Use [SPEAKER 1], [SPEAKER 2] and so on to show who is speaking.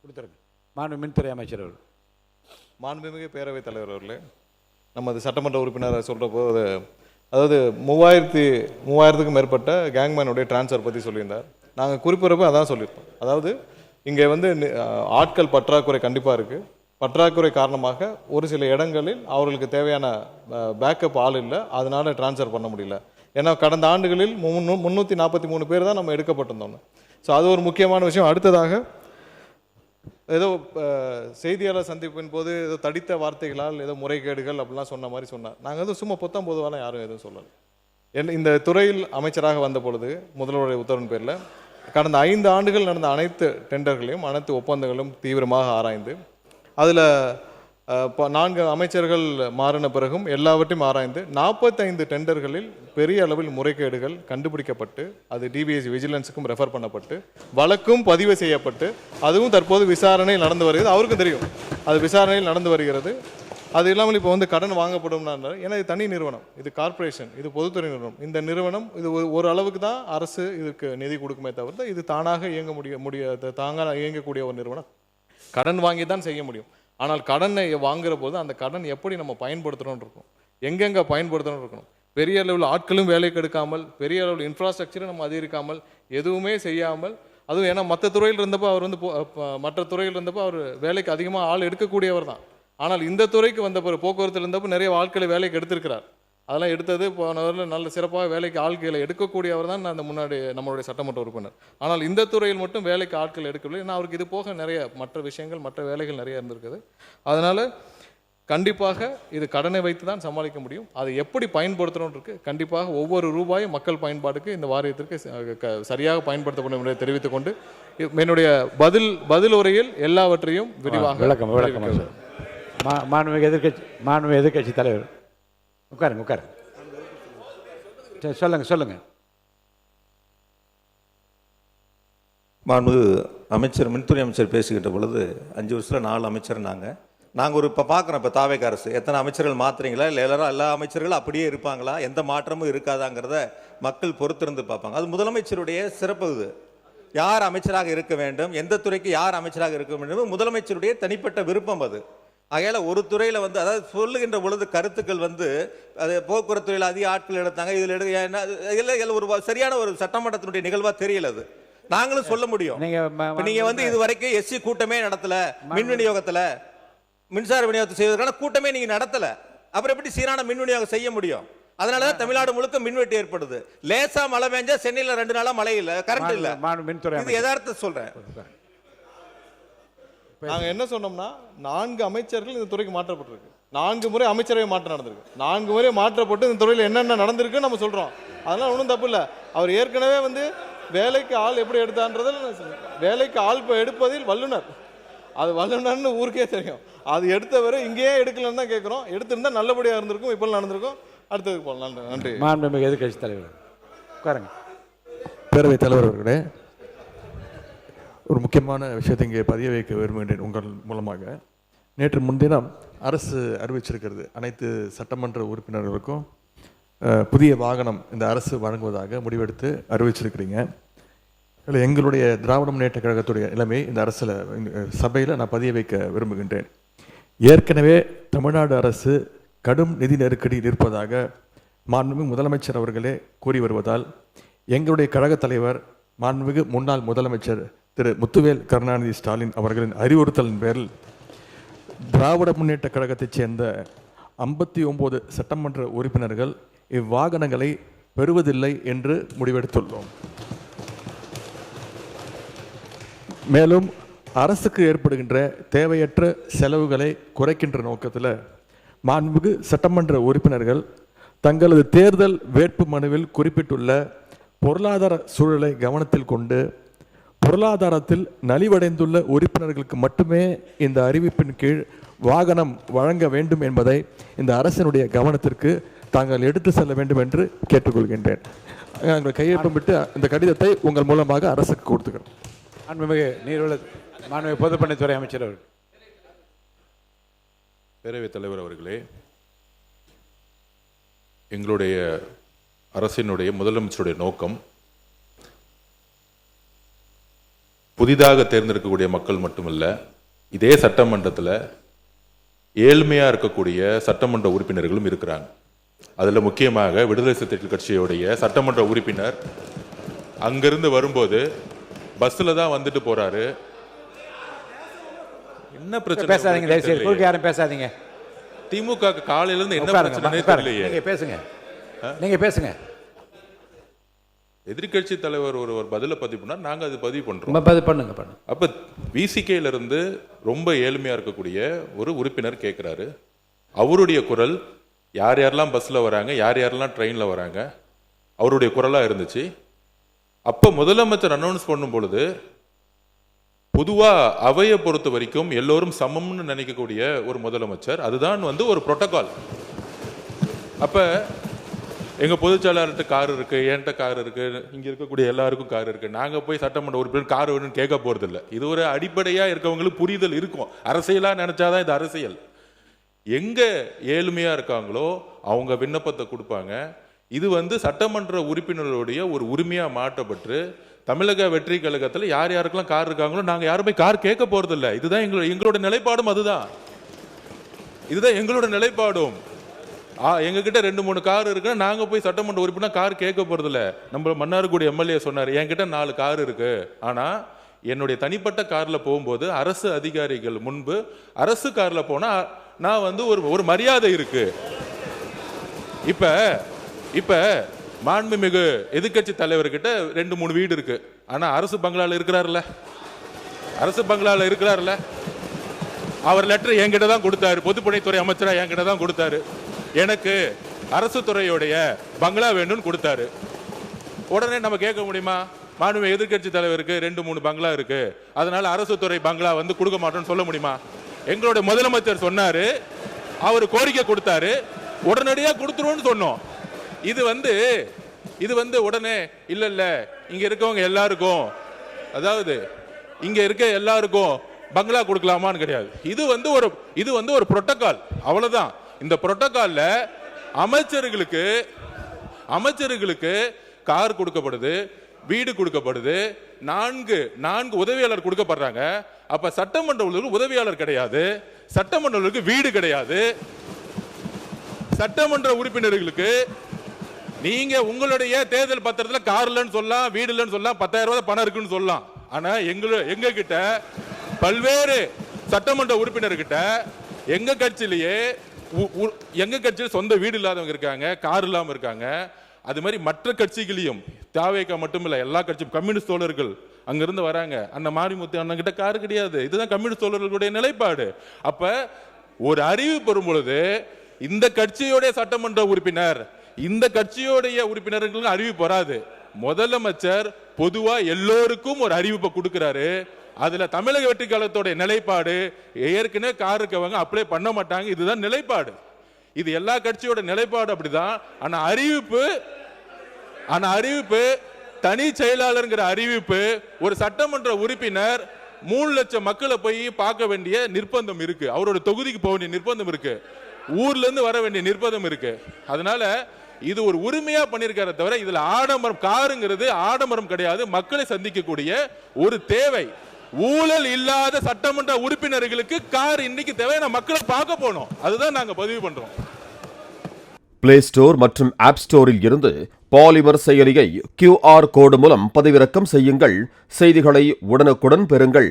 [SPEAKER 1] கொடுத்துருங்க. மாண்பு மின்துறை அமைச்சர் அவர்கள்.
[SPEAKER 2] மாண்புமிகு பேரவைத் தலைவர் அவர்களே, நமது சட்டமன்ற உறுப்பினர் சொல்கிறப்போ அதாவது 3000க்கும் மேற்பட்ட கேங்மேனுடைய டிரான்ஸ்ஃபர் பற்றி சொல்லியிருந்தார். நாங்கள் குறிப்பிட்றப்போ அதான் சொல்லியிருப்போம். அதாவது இங்கே வந்து ஆட்கள் பற்றாக்குறை கண்டிப்பாக இருக்குது. பற்றாக்குறை காரணமாக ஒரு சில இடங்களில் அவர்களுக்கு தேவையான பேக்கப் ஆள் இல்லை, அதனால் டிரான்ஸ்ஃபர் பண்ண முடியல. ஏன்னா கடந்த ஆண்டுகளில் 343 பேர் தான் நம்ம எடுக்கப்பட்டிருந்தோம். ஸோ அது ஒரு முக்கியமான விஷயம். அடுத்ததாக ஏதோ செய்தியாளர் சந்திப்பின் போது ஏதோ தடித்த வார்த்தைகளால் ஏதோ முறைகேடுகள் அப்படிலாம் சொன்ன மாதிரி சொன்னார். நாங்கள் எதுவும் சும்மா பொதுவாக யாரும் எதுவும் சொல்லலை. இந்த துறையில் அமைச்சராக வந்த பொழுது முதல்வருடைய உத்தரவின் பேரில் கடந்த 5 ஆண்டுகள் நடந்த அனைத்து டெண்டர்களையும் அனைத்து ஒப்பந்தங்களும் தீவிரமாக ஆராய்ந்து அதில் 4 அமைச்சர்கள் மாறின பிறகும் எல்லாவற்றையும் ஆராய்ந்து 45 டெண்டர்களில் பெரிய அளவில் முறைகேடுகள் கண்டுபிடிக்கப்பட்டு அது டிபிஎஸ்சி விஜிலன்ஸுக்கும் ரெஃபர் பண்ணப்பட்டு வழக்கும் பதிவு செய்யப்பட்டு அதுவும் தற்போது விசாரணையில் நடந்து வருகிறது. அவருக்கும் தெரியும் அது விசாரணையில் நடந்து வருகிறது. அது இல்லாமல் இப்போ வந்து கடன் வாங்கப்படும்னா, ஏன்னா இது தனி நிறுவனம், இது கார்ப்பரேஷன், இது பொதுத்துறை நிறுவனம். இந்த நிறுவனம் இது ஒரு அளவுக்கு தான் அரசு இதுக்கு நிதி கொடுக்குமே தவிர இது தானாக இயங்க தாங்க இயங்கக்கூடிய ஒரு நிறுவனம். கடன் வாங்கி தான் செய்ய முடியும். ஆனால் கடனை வாங்குற போது அந்த கடன் எப்படி நம்ம பயன்படுத்துகிறோன்னு இருக்கும், எங்கெங்கே பயன்படுத்தணும்னு இருக்கணும். பெரிய அளவில் ஆட்களும் வேலைக்கு எடுக்காமல், பெரிய அளவில் இன்ஃப்ராஸ்ட்ரக்சரும் நம்ம அதிகரிக்காமல், எதுவுமே செய்யாமல், அதுவும் ஏன்னா மற்ற துறையில் இருந்தப்போ அவர் வந்து மற்ற துறையில் இருந்தப்போ அவர் வேலைக்கு அதிகமாக ஆள் எடுக்கக்கூடியவர் தான். ஆனால் இந்த துறைக்கு வந்த பிறகு போக்குவரத்தில் இருந்தப்போ நிறைய ஆட்களை வேலைக்கு எடுத்திருக்கிறார். அதெல்லாம் எடுத்தது போனவரில் நல்ல சிறப்பாக வேலைக்கு ஆட்களை எடுக்கக்கூடியவர் தான் அந்த முன்னாடி நம்மளுடைய சட்டமன்ற உறுப்பினர். ஆனால் இந்த துறையில் மட்டும் வேலைக்கு ஆட்கள் எடுக்கவில்லை. ஏன்னா அவருக்கு இது போக நிறைய மற்ற விஷயங்கள் மற்ற வேலைகள் நிறைய இருந்திருக்குது. அதனால் கண்டிப்பாக இது கடனை வைத்து தான் சமாளிக்க முடியும். அதை எப்படி பயன்படுத்தணும் இருக்கு. கண்டிப்பாக ஒவ்வொரு ரூபாயும் மக்கள் பயன்பாட்டுக்கு இந்த வாரியத்திற்கு சரியாக பயன்படுத்தப்படும் என்பதை தெரிவித்துக் கொண்டு என்னுடைய பதில் உரையில் எல்லாவற்றையும் விரிவாக
[SPEAKER 1] விளக்கம். மாண்புமிகு எதிர்க்கட்சி தலைவர் உட்காருங்க. சொல்லுங்க.
[SPEAKER 3] மாண்புமிகு அமைச்சர் மின்துறை அமைச்சர் பேசிக்கிட்ட பொழுது 5 வருஷத்தில் 4 அமைச்சர் நாங்கள் இப்போ பார்க்குறோம். இப்போ தாவேக அரசு எத்தனை அமைச்சர்கள் மாற்றுறீங்களா, இல்லை எல்லா அமைச்சர்களும் அப்படியே இருப்பாங்களா, எந்த மாற்றமும் இருக்காதாங்கிறத மக்கள் பொறுத்திருந்து பார்ப்பாங்க. அது முதலமைச்சருடைய சிறப்பு. இது யார் அமைச்சராக இருக்க வேண்டும், எந்த துறைக்கு யார் அமைச்சராக இருக்க வேண்டும், முதலமைச்சருடைய தனிப்பட்ட விருப்பம். அது ஆகையால் ஒரு துறையில் வந்து அதாவது சொல்லுகின்ற பொழுது கருத்துக்கள் வந்து அது போக்குவரத்து துறையில் அதிக ஆட்கள் எடுத்தாங்க, இதில் ஒரு சரியான ஒரு சட்டமன்றத்தினுடைய நிகழ்வாக தெரியல. அது நாங்களும் சொல்ல முடியும். நீங்க வந்து இது வரைக்கும் எஸ்சி கூட்டமே நடத்தல, மின் விநியோகத்தில் மின்சார விநியோகத்தை செய்வதற்கான கூட்டமே நீங்க நடத்தல, அப்புறம் எப்படி சீரான மின் விநியோகம் செய்ய முடியும்? அதனாலதான் தமிழ்நாடு முழுக்க மின்வெட்டு ஏற்படுது. லேசா மழை பெஞ்சா சென்னையில் 2 நாளா மழை இல்ல, கரண்ட் இல்ல. இது யதார்த்த சொல்றேன்.
[SPEAKER 2] நாங்க என்ன சொன்னோம்னா 4 அமைச்சர்கள் இந்த துறைக்கு மாற்றப்பட்டிருக்கு. 4 முறை அமைச்சரவை மாற்றம் நடந்திருக்கு. 4 முறை மாற்றப்பட்டு இந்த துறையில் என்னென்ன நடந்திருக்குன்னு நம்ம சொல்றோம். அதெல்லாம் ஒன்றும் தப்பு இல்லை. அவர் ஏற்கனவே வந்து வேலைக்கு ஆள் எப்படி எடுத்தான்றதில் வேலைக்கு ஆள் எடுப்பதில் வல்லுனர். அது வல்லுனர்னு ஊருக்கே தெரியும். அது எடுத்தவரை இங்கேயே எடுக்கலன்னு தான் கேட்குறோம். எடுத்திருந்தா நல்லபடியாக இருந்திருக்கும், இப்போ நடந்திருக்கும். அடுத்ததுக்கு போகலாம். நன்றி.
[SPEAKER 1] மாண்புமிகு எதிர்க்கட்சி தலைவர் உட்காருங்க.
[SPEAKER 4] பேரவைத் தலைவர் அவர்களே, ஒரு முக்கியமான விஷயத்தை இங்கே பதிய வைக்க விரும்புகின்றேன் உங்கள் மூலமாக. நேற்று முன்தினம் அரசு அறிவிச்சிருக்கிறது, அனைத்து சட்டமன்ற உறுப்பினர்களுக்கும் புதிய வாகனம் இந்த அரசு வழங்குவதாக முடிவெடுத்து அறிவிச்சிருக்கிறீங்க. இல்லை, எங்களுடைய திராவிட முன்னேற்ற கழகத்துடைய நிலைமை இந்த அரசில் சபையில் நான் பதிய வைக்க விரும்புகின்றேன். ஏற்கனவே தமிழ்நாடு அரசு கடும் நிதி நெருக்கடியில் இருப்பதாக மாண்புமிகு முதலமைச்சர் அவர்களே கூறி வருவதால் எங்களுடைய கழக தலைவர் மாண்புமிகு முன்னாள் முதலமைச்சர் திரு முத்துவேல் கருணாநிதி ஸ்டாலின் அவர்களின் அறிவுறுத்தலின் பேரில் திராவிட முன்னேற்ற கழகத்தைச் சேர்ந்த 59 சட்டமன்ற உறுப்பினர்கள் இவ்வாகனங்களை பெறுவதில்லை என்று முடிவெடுத்துள்ளோம். மேலும் அரசுக்கு ஏற்படுகின்ற தேவையற்ற செலவுகளை குறைக்கின்ற நோக்கத்தில் மாண்புமிகு சட்டமன்ற உறுப்பினர்கள் தங்களது தேர்தல் வேட்பு மனுவில் குறிப்பிட்டுள்ள பொருளாதார சூழலை கவனத்தில் கொண்டு பொருளாதாரத்தில் நலிவடைந்துள்ள உறுப்பினர்களுக்கு மட்டுமே இந்த அறிவிப்பின் கீழ் வாகனம் வழங்க வேண்டும் என்பதை இந்த அரசினுடைய கவனத்திற்கு தாங்கள் எடுத்து செல்ல வேண்டும் என்று கேட்டுக்கொள்கின்றேன். நாங்கள் கையொப்பமிட்டு இந்த கடிதத்தை உங்கள் மூலமாக அரசுக்கு கொடுத்துக்கிறோம்.
[SPEAKER 1] மாண்புமிகு பொதுப்பணித்துறை அமைச்சர் அவர்கள்.
[SPEAKER 5] பேரவைத் தலைவர் அவர்களே, எங்களுடைய அரசினுடைய முதலமைச்சருடைய நோக்கம் புதிதாக தேர்ந்தெடுக்கக்கூடிய மக்கள் மட்டுமல்ல, இதே சட்டமன்றத்தில் ஏழ்மையாக இருக்கக்கூடிய சட்டமன்ற உறுப்பினர்களும் இருக்கிறாங்க. அதில் முக்கியமாக விடுதலை சிறுத்தைகள் கட்சியுடைய சட்டமன்ற உறுப்பினர் அங்கிருந்து வரும்போது பஸ்ஸில் தான் வந்துட்டு போறாரு. என்ன பிரச்சனை?
[SPEAKER 1] பேசாதீங்க, தயவுசெய்து குறுக்க யாரும் பேசாதீங்க.
[SPEAKER 5] திமுக காலையில இருந்து என்ன
[SPEAKER 1] உட்காருங்க,
[SPEAKER 5] பிரச்சனை
[SPEAKER 1] உட்காருங்க.
[SPEAKER 5] தெரியலையே.
[SPEAKER 1] நீங்க பேசுங்க, நீங்க பேசுங்க.
[SPEAKER 5] எதிர்க்கட்சி தலைவர் ஒரு பதில பதிவு பண்ணா நாங்க அது பதிவு பண்றோம்.
[SPEAKER 1] பண்ணுங்க.
[SPEAKER 5] அப்ப விசிகேல இருந்து ரொம்ப ஏழ்மையா இருக்கக்கூடிய ஒரு உறுப்பினர் கேட்கிறாரு. அவருடைய குரல் யார் யாரெல்லாம் பஸ்ல வராங்க, யார் யாரெல்லாம் ட்ரெயின்ல வராங்க, அவருடைய குரலா இருந்துச்சு. அப்ப முதலமைச்சர் அனௌன்ஸ் பண்ணும் பொழுது பொதுவா அவையை பொறுத்த வரைக்கும் எல்லோரும் சமம்னு நினைக்கக்கூடிய ஒரு முதலமைச்சர், அதுதான் ஒரு புரோட்டோகால். அப்ப எங்க பொதுச்செயலாளர்கிட்ட கார் இருக்கு, என்கிட்ட கார் இருக்கு, இங்க இருக்கக்கூடிய எல்லாருக்கும் கார் இருக்கு. நாங்க போய் சட்டமன்ற உறுப்பினர் கார் வேணும்னு கேட்க போறது இல்லை. இது ஒரு அடிப்படையா இருக்கவங்களுக்கு புரிதல் இருக்கும். அரசியலா நினைச்சாதான் இது அரசியல். எங்க ஏழ்மையா இருக்காங்களோ அவங்க விண்ணப்பத்தை கொடுப்பாங்க. இது சட்டமன்ற உறுப்பினர்களுடைய ஒரு உரிமையா மாற்றப்பட்டு தமிழக வெற்றி கழகத்தில் யார் யாருக்கெல்லாம் கார் இருக்காங்களோ நாங்க யாருமே கார் கேட்க போறது இல்லை. இதுதான் எங்களோட நிலைப்பாடும். இதுதான் எங்களோட நிலைப்பாடும். எங்ககிட்ட 2-3 கார் இருக்கு, நாங்க போய் சட்டமன்ற உறுப்பினர் கார் கேட்க போறது இல்ல. நம்ம மன்னார்குடி எம்எல்ஏ சொன்னாரு, என்கிட்ட 4 கார் இருக்கு, ஆனா என்னுடைய தனிப்பட்ட கார்ல போகும்போது அரசு அதிகாரிகள் முன்பு அரசு கார்ல போனா நான் ஒரு மரியாதை இருக்கு. இப்ப மாண்புமிகு எதிர்க்கட்சி தலைவர்கிட்ட 2-3 வீடு இருக்கு, ஆனா அரசு பங்களால இருக்கிறாருல்ல. அவர் லெட்டர் என்கிட்ட தான் கொடுத்தாரு, பொதுப்பணித்துறை அமைச்சரா என்கிட்ட தான் கொடுத்தாரு. எனக்கு அரசு துறையுடைய பங்களா வேணும்னு கொடுத்தாரு. உடனே நம்ம கேட்க முடியுமா? மாண்புமிகு எதிர்க்கட்சி தலைவருக்கு 2-3 பங்களா இருக்கு, அதனால அரசு துறை பங்களா கொடுக்க மாட்டோம்னு சொல்ல முடியுமா? எங்களுடைய முதலமைச்சர் சொன்னாரு, அவர் கோரிக்கை கொடுத்தாரு, உடனடியா கொடுத்துருவோம்னு சொன்னோம். இது உடனே இல்ல இங்க இருக்கவங்க எல்லாருக்கும், அதாவது இங்க இருக்க எல்லாருக்கும் பங்களா கொடுக்கலாமான்னு கிடையாது. இது ஒரு புரோட்டோகால், அவ்வளவுதான். இந்த புரோட்டோகால்ல அமைச்சர்களுக்கு கார் கொடுக்கப்படுது, வீடு கொடுக்கப்படுது, 4 உதவியாளர் கொடுக்கப்படுறாங்க. அப்ப சட்டமன்ற உதவியாளர் கிடையாது, சட்டமன்ற வீடு கிடையாது. சட்டமன்ற உறுப்பினர்களுக்கு நீங்க உங்களுடைய தேர்தல் பத்திரத்துல கார் இல்லைன்னு சொல்லலாம், வீடு இல்லைன்னு சொல்லலாம், 10,000 ரூபாய் பணம் இருக்குன்னு சொல்லலாம். ஆனா எங்க கிட்ட பல்வேறு சட்டமன்ற உறுப்பினர்கிட்ட எங்க கட்சியில் சொந்த வீடு இல்லாதவங்க இருக்காங்க, கார் இல்லாம இருக்காங்க. அது மாதிரி மற்ற கட்சிகளையும், தாவேகா மட்டுமில்ல, எல்லா கட்சியும் கம்யூனிஸ்ட் தோழர்கள் அங்கிருந்து வராங்க. அண்ணன் மாரிமுத்து அண்ணன் கிட்ட கார் கிடையாது. இதுதான் கம்யூனிஸ்ட் தோழர்களுடைய நிலைப்பாடு. அப்ப ஒரு அறிவு பெறும் பொழுது இந்த கட்சியுடைய சட்டமன்ற உறுப்பினர், இந்த கட்சியுடைய உறுப்பினர்களுக்கு அறிவிப்பு வராது. முதலமைச்சர் பொதுவா எல்லோருக்கும் ஒரு அறிவிப்பை கொடுக்கிறாரு. அதுல தமிழக வெற்றி கழகத்தோட நிலைப்பாடு, ஏற்கனவே கார் இருக்கவங்க அப்ளை பண்ண மாட்டாங்க, இதுதான் நிலைப்பாடு. இது எல்லா கட்சியோட நிலைப்பாடு அப்படிதான். ஆனா அறிவிப்பு தனி செயலாளர்ங்கிற அறிவிப்பு, ஒரு சட்டமன்ற உறுப்பினர் 3 லட்சம் மக்களை போய் பார்க்க வேண்டிய நிர்பந்தம் இருக்கு, அவரோட தொகுதிக்கு போக வேண்டிய நிர்பந்தம் இருக்கு, ஊர்ல இருந்து வர வேண்டிய நிர்பந்தம் இருக்கு. அதனால இது ஒரு உரிமையா பண்ணிருக்கார தவிர இதுல ஆடம்பரம், காருங்கிறது ஆடம்பரம் கிடையாது, மக்களை சந்திக்கக்கூடிய ஒரு தேவை. ஊழல் இல்லாத சட்டமன்ற உறுப்பினர்களுக்கு கார் இன்னைக்கு தேவையான மக்களை பார்க்க போனோம், அதுதான் நாங்க பதிவு பண்றோம்.
[SPEAKER 6] பிளே ஸ்டோர் மற்றும் ஆப் ஸ்டோரில் இருந்து பாலிமர் செயலியை QR கோடு மூலம் பதிவிறக்கம் செய்யுங்கள். செய்திகளை உடனுக்குடன் பெறுங்கள்.